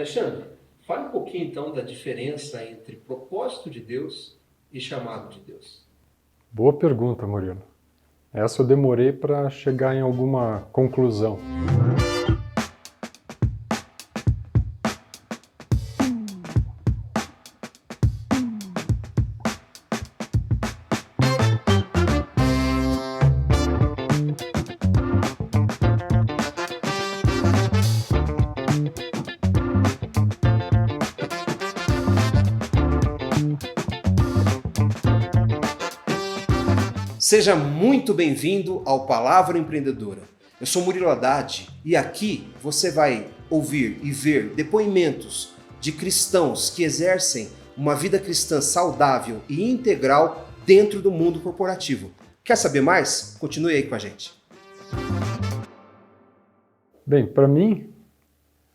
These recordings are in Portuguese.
Alexandre, fale um pouquinho então da diferença entre propósito de Deus e chamado de Deus. Boa pergunta, Murilo. Essa eu demorei para chegar em alguma conclusão. Seja muito bem-vindo ao Palavra Empreendedora. Eu sou Murilo Haddad e aqui você vai ouvir e ver depoimentos de cristãos que exercem uma vida cristã saudável e integral dentro do mundo corporativo. Quer saber mais? Continue aí com a gente. Bem, para mim,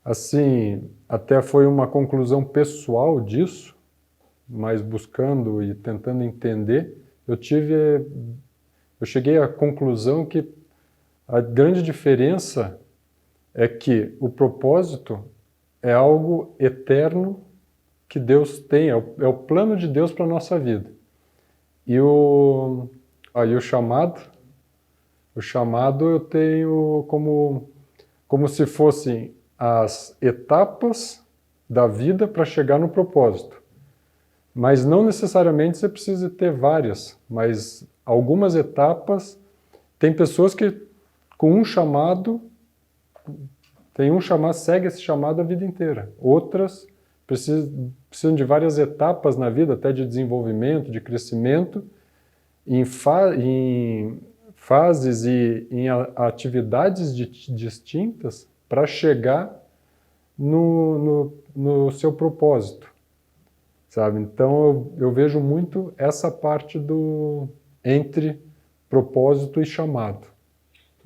assim, até foi uma conclusão pessoal disso, mas buscando e tentando entender, eu cheguei à conclusão que a grande diferença é que o propósito é algo eterno que Deus tem, é o plano de Deus para a nossa vida. E o chamado eu tenho como se fossem as etapas da vida para chegar no propósito. Mas não necessariamente você precisa ter várias, mas algumas etapas, tem pessoas que com um chamado, segue esse chamado a vida inteira. Outras precisam de várias etapas na vida, até de desenvolvimento, de crescimento, em fases e em atividades distintas para chegar no seu propósito, sabe? Então eu vejo muito essa parte entre propósito e chamado.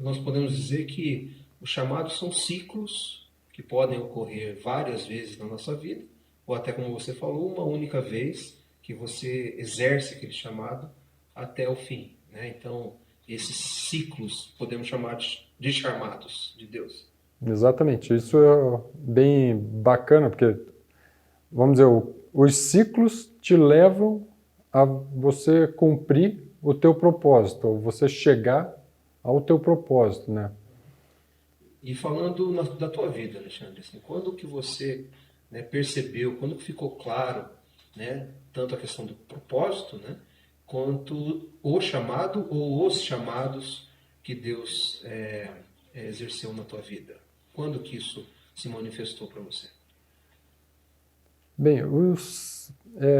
Nós podemos dizer que os chamados são ciclos que podem ocorrer várias vezes na nossa vida, ou até como você falou, uma única vez que você exerce aquele chamado até o fim, né? Então, esses ciclos podemos chamar de chamados de Deus. Exatamente, isso é bem bacana, porque, vamos dizer, os ciclos te levam a você cumprir o teu propósito, ou você chegar ao teu propósito, né? E falando da tua vida, Alexandre, assim, quando que você, né, percebeu, quando que ficou claro, né, tanto a questão do propósito, né, quanto o chamado ou os chamados que Deus exerceu na tua vida? Quando que isso se manifestou para você? Bem,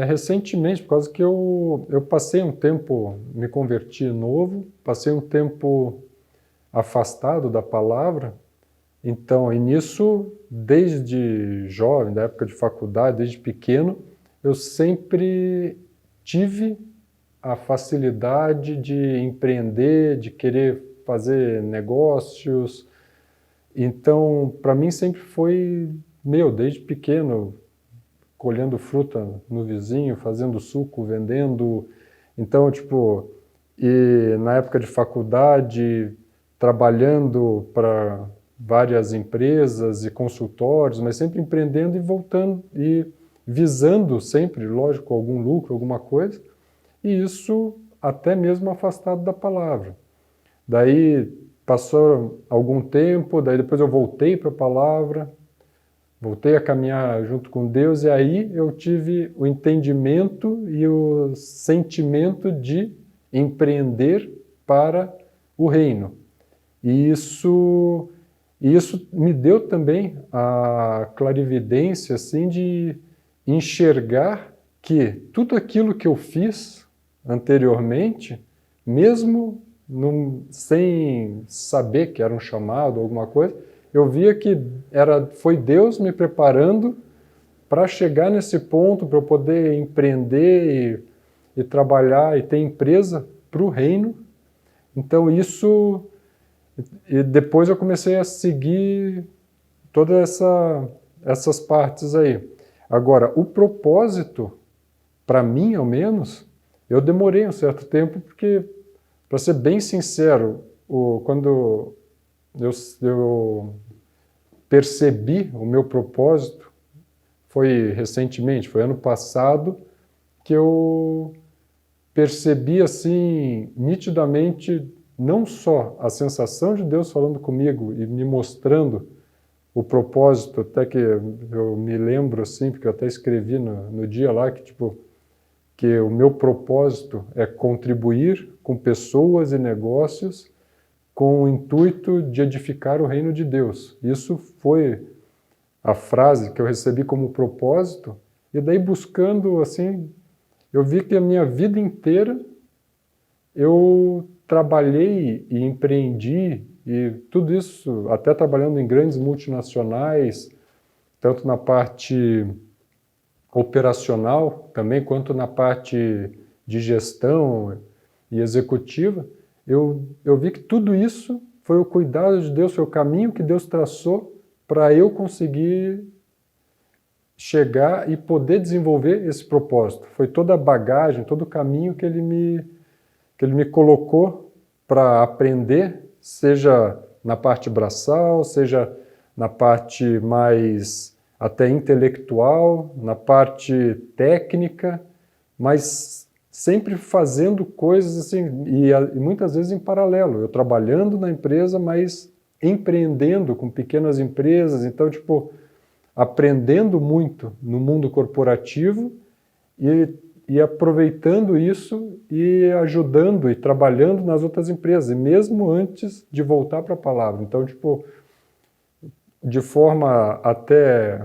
recentemente, por causa que eu passei um tempo, me converti novo, passei um tempo afastado da palavra, então, e nisso, desde jovem, da época de faculdade, desde pequeno, eu sempre tive a facilidade de empreender, de querer fazer negócios. Então, para mim sempre foi, desde pequeno, colhendo fruta no vizinho, fazendo suco, vendendo. Então, e na época de faculdade, trabalhando para várias empresas e consultórios, mas sempre empreendendo e voltando e visando sempre, lógico, algum lucro, alguma coisa, e isso até mesmo afastado da palavra. Daí passou algum tempo, daí depois eu voltei para a palavra, voltei a caminhar junto com Deus, e aí eu tive o entendimento e o sentimento de empreender para o reino. E isso me deu também a clarividência assim, de enxergar que tudo aquilo que eu fiz anteriormente, mesmo sem saber que era um chamado, alguma coisa, eu via que foi Deus me preparando para chegar nesse ponto, para eu poder empreender e trabalhar e ter empresa para o reino. Então isso... E depois eu comecei a seguir todas essas partes aí. Agora, o propósito, para mim ao menos, eu demorei um certo tempo, porque, para ser bem sincero, quando eu percebi o meu propósito foi recentemente, foi ano passado, que eu percebi assim, nitidamente, não só a sensação de Deus falando comigo e me mostrando o propósito, até que eu me lembro assim, porque eu até escrevi no dia lá, que tipo, que o meu propósito é contribuir com pessoas e negócios com o intuito de edificar o reino de Deus. Isso foi a frase que eu recebi como propósito, e daí buscando assim, eu vi que a minha vida inteira eu trabalhei e empreendi, e tudo isso até trabalhando em grandes multinacionais, tanto na parte operacional também, quanto na parte de gestão e executiva, eu vi que tudo isso foi o cuidado de Deus, foi o caminho que Deus traçou para eu conseguir chegar e poder desenvolver esse propósito. Foi toda a bagagem, todo o caminho que Ele me colocou para aprender, seja na parte braçal, seja na parte mais até intelectual, na parte técnica, mas sempre fazendo coisas assim, e muitas vezes em paralelo. Eu trabalhando na empresa, mas empreendendo com pequenas empresas, então, tipo, aprendendo muito no mundo corporativo e aproveitando isso e ajudando e trabalhando nas outras empresas, e mesmo antes de voltar para a palavra. Então, tipo, de forma até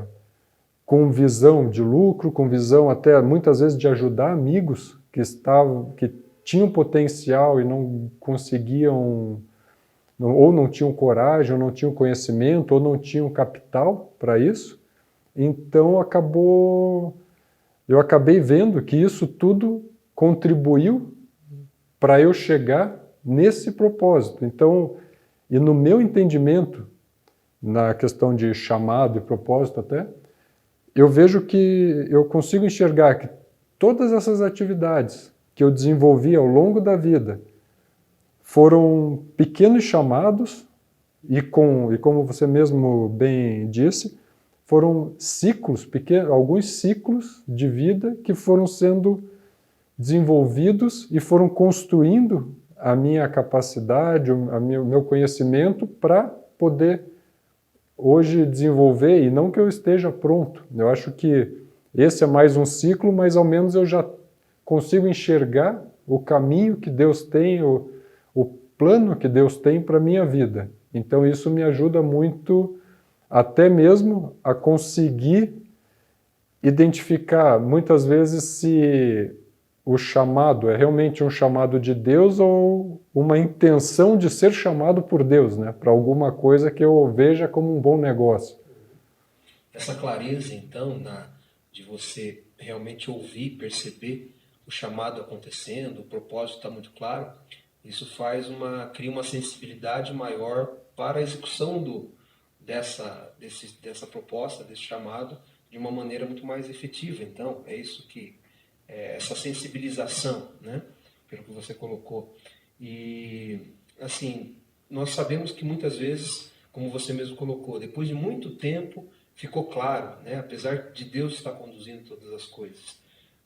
com visão de lucro, com visão até muitas vezes de ajudar amigos que tinham potencial e não conseguiam, ou não tinham coragem, ou não tinham conhecimento, ou não tinham capital para isso. Então eu acabei vendo que isso tudo contribuiu para eu chegar nesse propósito. Então, e no meu entendimento, na questão de chamado e propósito até, eu vejo que eu consigo enxergar que todas essas atividades que eu desenvolvi ao longo da vida foram pequenos chamados e como você mesmo bem disse, foram ciclos, alguns ciclos de vida que foram sendo desenvolvidos e foram construindo a minha capacidade, o meu conhecimento para poder hoje desenvolver, e não que eu esteja pronto. Eu acho que esse é mais um ciclo, mas ao menos eu já consigo enxergar o caminho que Deus tem, o plano que Deus tem para a minha vida. Então isso me ajuda muito até mesmo a conseguir identificar muitas vezes se o chamado é realmente um chamado de Deus ou uma intenção de ser chamado por Deus, né, para alguma coisa que eu veja como um bom negócio. Essa clareza, então, de você realmente ouvir, perceber o chamado acontecendo, o propósito está muito claro, isso cria uma sensibilidade maior para a execução dessa proposta, desse chamado, de uma maneira muito mais efetiva. Então, é isso que essa sensibilização, né, pelo que você colocou. E, assim, nós sabemos que muitas vezes, como você mesmo colocou, depois de muito tempo, ficou claro, né, apesar de Deus estar conduzindo todas as coisas.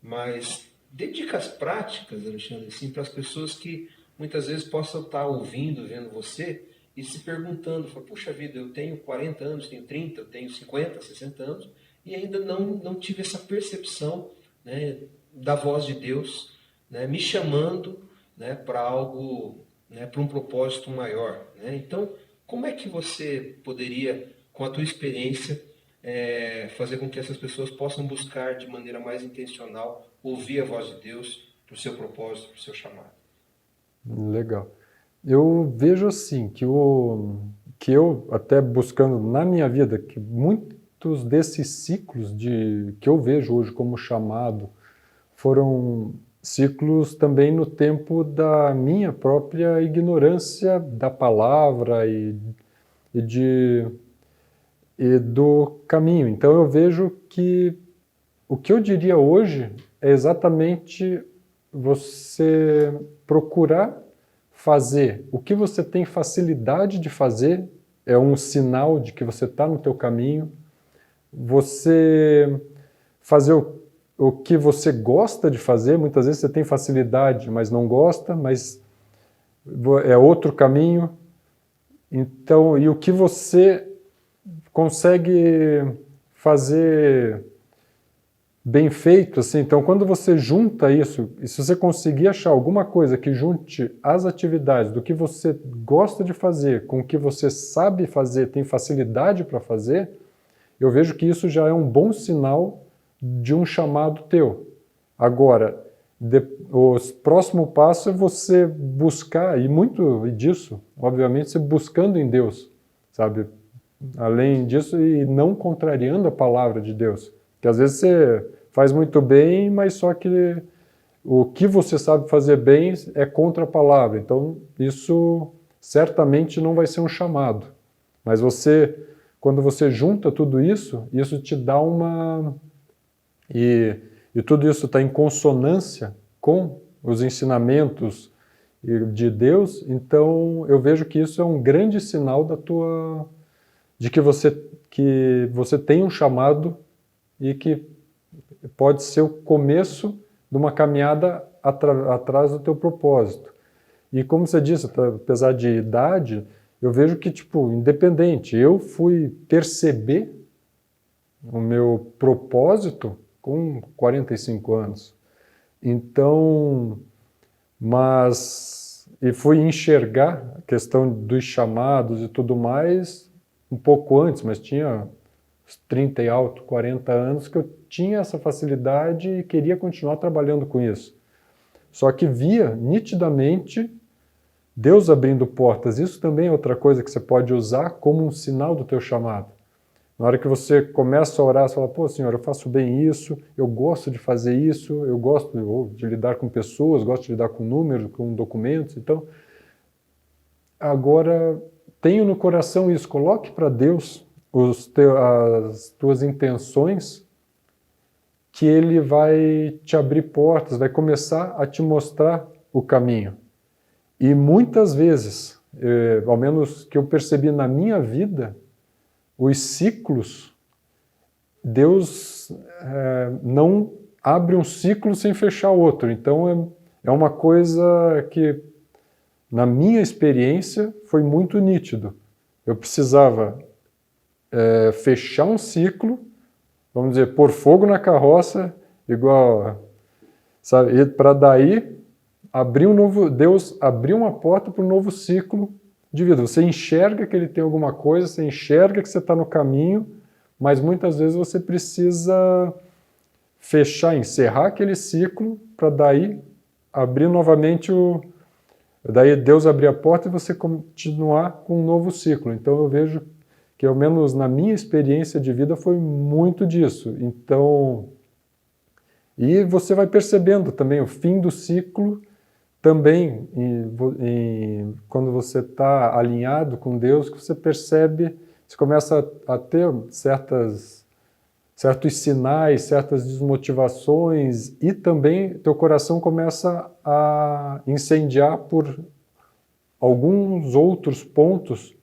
Mas dê dicas práticas, Alexandre, assim, para as pessoas que muitas vezes possam estar ouvindo, vendo você, e se perguntando, puxa vida, eu tenho 40 anos, tenho 30, eu tenho 50, 60 anos, e ainda não tive essa percepção, né, da voz de Deus, né, me chamando, né, para algo, né, para um propósito maior. Né? Então, como é que você poderia, com a tua experiência, fazer com que essas pessoas possam buscar de maneira mais intencional ouvir a voz de Deus para o seu propósito, para o seu chamado? Legal. Eu vejo assim que eu até buscando na minha vida que muitos desses ciclos que eu vejo hoje como chamado foram ciclos também no tempo da minha própria ignorância da palavra e do caminho. Então eu vejo que o que eu diria hoje é exatamente você procurar fazer o que você tem facilidade de fazer, é um sinal de que você está no teu caminho. Você fazer o que você gosta de fazer. Muitas vezes você tem facilidade, mas não gosta, mas é outro caminho. Então, e o que você consegue fazer bem feito, assim. Então, quando você junta isso, e se você conseguir achar alguma coisa que junte as atividades do que você gosta de fazer com o que você sabe fazer, tem facilidade para fazer, eu vejo que isso já é um bom sinal de um chamado teu. Agora, o próximo passo é você buscar, e muito disso, obviamente, você buscando em Deus, sabe? Além disso, e não contrariando a palavra de Deus. Que às vezes você faz muito bem, mas só que o que você sabe fazer bem é contra a palavra. Então, isso certamente não vai ser um chamado. Mas quando você junta tudo isso te dá uma... E tudo isso está em consonância com os ensinamentos de Deus, então eu vejo que isso é um grande sinal de que você tem um chamado e que pode ser o começo de uma caminhada atrás do teu propósito. E como você disse, apesar de idade, eu vejo que, independente, eu fui perceber o meu propósito com 45 anos. Então, e fui enxergar a questão dos chamados e tudo mais um pouco antes, mas tinha 30 e alto, 40 anos, que eu tinha essa facilidade e queria continuar trabalhando com isso. Só que via nitidamente Deus abrindo portas. Isso também é outra coisa que você pode usar como um sinal do teu chamado. Na hora que você começa a orar, você fala, pô, Senhor, eu faço bem isso, eu gosto de fazer isso, eu gosto de lidar com pessoas, gosto de lidar com números, com documentos. Então, agora, tenho no coração isso. Coloque para Deus as tuas intenções, que Ele vai te abrir portas, vai começar a te mostrar o caminho. E muitas vezes, ao menos que eu percebi na minha vida, os ciclos, Deus não abre um ciclo sem fechar outro. Então é uma coisa que, na minha experiência, foi muito nítido. Eu precisava fechar um ciclo, vamos dizer, pôr fogo na carroça, igual, sabe, para daí Deus abriu uma porta para um novo ciclo de vida. Você enxerga que Ele tem alguma coisa, você enxerga que você está no caminho, mas muitas vezes você precisa encerrar aquele ciclo para daí abrir novamente daí Deus abrir a porta e você continuar com um novo ciclo. Então eu vejo que, ao menos na minha experiência de vida, foi muito disso. Então, e você vai percebendo também o fim do ciclo também, quando você está alinhado com Deus, que você percebe, você começa a ter certos sinais, certas desmotivações, e também teu coração começa a incendiar por alguns outros pontos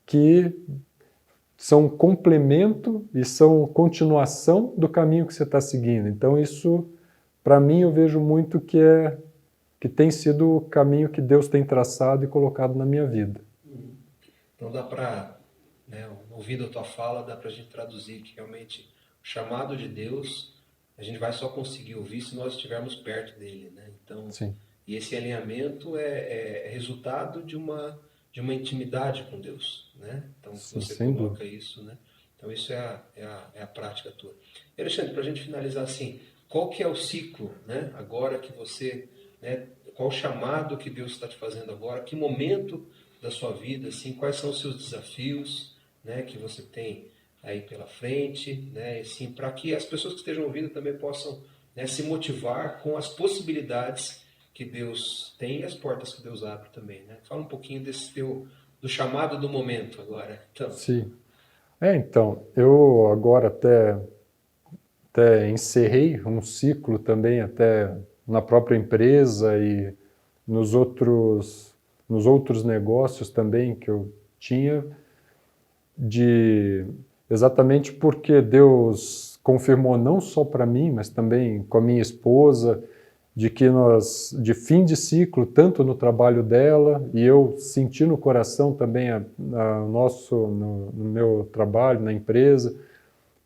que são complemento e são continuação do caminho que você está seguindo. Então isso, para mim, eu vejo muito que tem sido o caminho que Deus tem traçado e colocado na minha vida. Então dá para, ouvindo a tua fala, dá para a gente traduzir que realmente o chamado de Deus, a gente vai só conseguir ouvir se nós estivermos perto dele, né? Então, sim. E esse alinhamento é resultado de uma intimidade com Deus, né? Então, Sim, você sem coloca dúvida. isso, né? Então, isso é a prática tua. E, Alexandre, para a gente finalizar assim, qual que é o ciclo, né? Agora que você, né? Qual o chamado que Deus está te fazendo agora? Que momento da sua vida, assim? Quais são os seus desafios, né? Que você tem aí pela frente, né? Assim, para que as pessoas que estejam ouvindo também possam, né, se motivar com as possibilidades que Deus tem e as portas que Deus abre também, né? Fala um pouquinho do chamado do momento agora. Então. Sim. Então, eu agora até encerrei um ciclo também, até na própria empresa e nos outros negócios também que eu tinha, exatamente porque Deus confirmou não só para mim, mas também com a minha esposa, de que nós, de fim de ciclo, tanto no trabalho dela, e eu senti no coração também no meu trabalho, na empresa,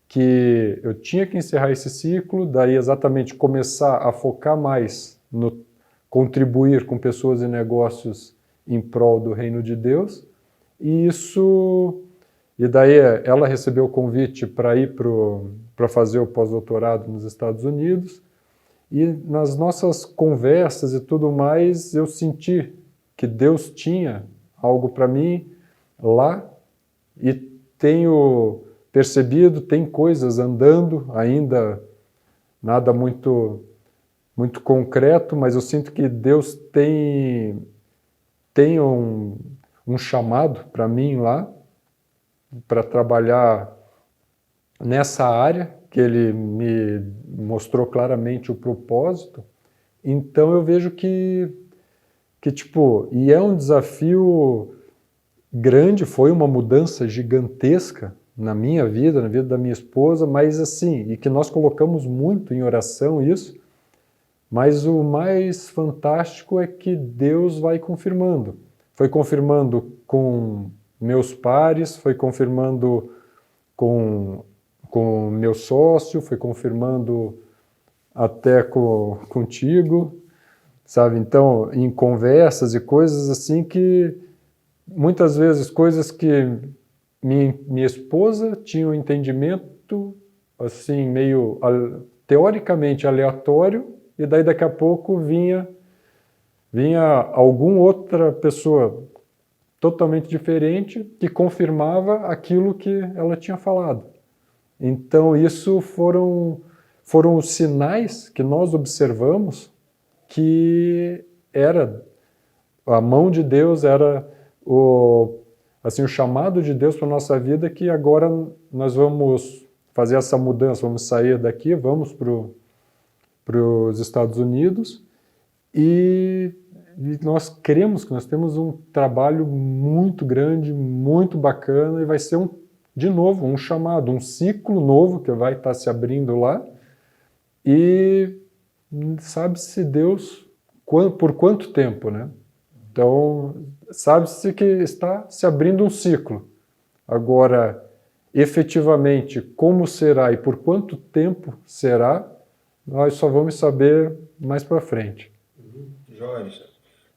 que eu tinha que encerrar esse ciclo, daí exatamente começar a focar mais no contribuir com pessoas e negócios em prol do reino de Deus, e daí ela recebeu o convite para ir para fazer o pós-doutorado nos Estados Unidos, e nas nossas conversas e tudo mais, eu senti que Deus tinha algo para mim lá, e tenho percebido, tem coisas andando, ainda nada muito concreto, mas eu sinto que Deus tem um chamado para mim lá, para trabalhar nessa área, que Ele me mostrou claramente o propósito. Então eu vejo que tipo, e é um desafio grande, foi uma mudança gigantesca na minha vida, na vida da minha esposa, mas assim, e que nós colocamos muito em oração isso, mas o mais fantástico é que Deus vai confirmando. Foi confirmando com meus pares, foi confirmando com meu sócio, foi confirmando até contigo, sabe? Então, em conversas e coisas assim que, muitas vezes, coisas que minha esposa tinha um entendimento, assim, meio teoricamente aleatório, e daí daqui a pouco vinha alguma outra pessoa totalmente diferente que confirmava aquilo que ela tinha falado. Então isso foram os sinais que nós observamos que era a mão de Deus, era o chamado de Deus para a nossa vida, que agora nós vamos fazer essa mudança, vamos sair daqui, vamos para os Estados Unidos, e nós cremos que nós temos um trabalho muito grande, muito bacana, e vai ser de novo, um chamado, um ciclo novo que vai estar se abrindo lá, e sabe-se Deus por quanto tempo, né? Então, sabe-se que está se abrindo um ciclo. Agora, efetivamente, como será e por quanto tempo será, nós só vamos saber mais para frente. Jorge,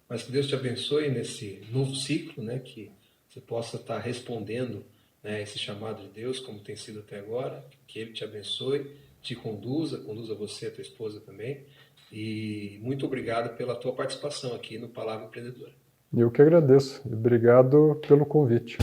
mas que Deus te abençoe nesse novo ciclo, né? Que você possa estar respondendo, né, esse chamado de Deus, como tem sido até agora, que Ele te abençoe, te conduza você e a tua esposa também, e muito obrigado pela tua participação aqui no Palavra Empreendedora. Eu que agradeço, obrigado pelo convite.